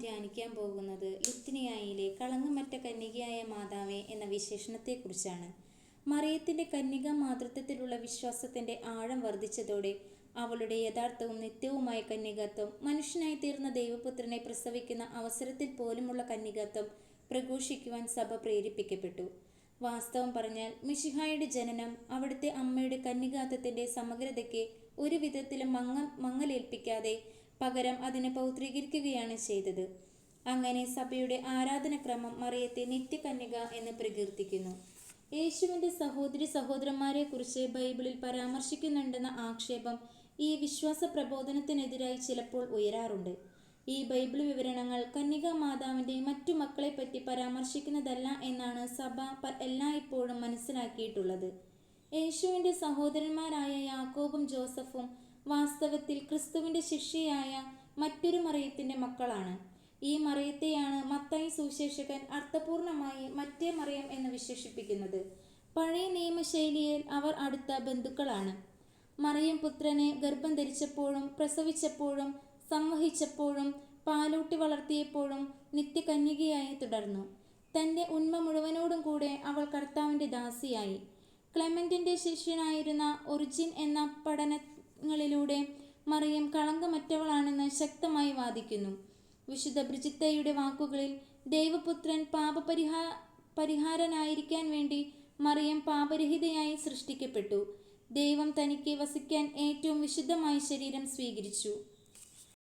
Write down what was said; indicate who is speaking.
Speaker 1: ധ്യാനിക്കാൻ പോകുന്നത് ലുത്തിനിയായിലെ കളങ്കമറ്റ കന്യകയായ മാതാവേ എന്ന വിശേഷണത്തെക്കുറിച്ചാണ്. മറിയത്തിന്റെ കന്യകാ മാതൃത്വത്തിലുള്ള വിശ്വാസത്തിന്റെ ആഴം വർദ്ധിച്ചതോടെ അവളുടെ യഥാർത്ഥവും നിത്യവുമായ കന്യകത്വം, മനുഷ്യനായി തീർന്ന ദൈവപുത്രനെ പ്രസവിക്കുന്ന അവസരത്തിൽ പോലുമുള്ള കന്യകത്വം പ്രഘോഷിക്കുവാൻ സഭ പ്രേരിപ്പിക്കപ്പെട്ടു. വാസ്തവം പറഞ്ഞാൽ മിശിഹായുടെ ജനനം അവിടുത്തെ അമ്മയുടെ കന്യകാത്വത്തിന്റെ സമഗ്രതയ്ക്ക് ഒരു വിധത്തിലും മങ്ങലേൽപ്പിക്കാതെ പകരം അതിനെ പൗത്രീകരിക്കുകയാണ് ചെയ്തത്. അങ്ങനെ സഭയുടെ ആരാധനക്രമം മറിയത്തെ നിത്യകന്യക എന്ന് പ്രകീർത്തിക്കുന്നു. യേശുവിൻ്റെ സഹോദരി സഹോദരന്മാരെ കുറിച്ച് ബൈബിളിൽ പരാമർശിക്കുന്നുണ്ടെന്ന ആക്ഷേപം ഈ വിശ്വാസ പ്രബോധനത്തിനെതിരായി ചിലപ്പോൾ ഉയരാറുണ്ട്. ഈ ബൈബിൾ വിവരണങ്ങൾ കന്യകാ മാതാവിൻ്റെ മറ്റു മക്കളെപ്പറ്റി പരാമർശിക്കുന്നതല്ല എന്നാണ് സഭ എല്ലായ്പ്പോഴും മനസ്സിലാക്കിയിട്ടുള്ളത്. യേശുവിൻ്റെ സഹോദരന്മാരായ യാക്കോബും ജോസഫും വാസ്തവത്തിൽ ക്രിസ്തുവിൻ്റെ ശിഷ്യയായ മറ്റൊരു മറിയത്തിൻ്റെ മക്കളാണ്. ഈ മറിയത്തെയാണ് മത്തായി സുവിശേഷകൻ അർത്ഥപൂർണമായി മറ്റേ മറിയം എന്ന് വിശേഷിപ്പിക്കുന്നത്. പഴയ നിയമശൈലിയിൽ അവർ അടുത്ത ബന്ധുക്കളാണ്. മറിയം പുത്രനെ ഗർഭം ധരിച്ചപ്പോഴും പ്രസവിച്ചപ്പോഴും സംവഹിച്ചപ്പോഴും പാലൂട്ടി വളർത്തിയപ്പോഴും നിത്യകന്യകയായി തുടർന്നു. തൻ്റെ ഉന്മ മുഴുവനോടും കൂടെ അവൾ കർത്താവിൻ്റെ ദാസിയായി. ക്ലെമന്റിൻ്റെ ശിഷ്യനായിരുന്ന ഒറിജിൻ എന്ന പഠനങ്ങളിലൂടെ മറിയം കളങ്കമറ്റവളാണെന്ന് ശക്തമായി വാദിക്കുന്നു. വിശുദ്ധ ബ്രിജിത്തയുടെ വാക്കുകളിൽ ദൈവപുത്രൻ പരിഹാരനായിരിക്കാൻ വേണ്ടി മറിയം പാപരഹിതയായി സൃഷ്ടിക്കപ്പെട്ടു. ദൈവം തനിക്ക് വസിക്കാൻ ഏറ്റവും വിശുദ്ധമായ ശരീരം സ്വീകരിച്ചു.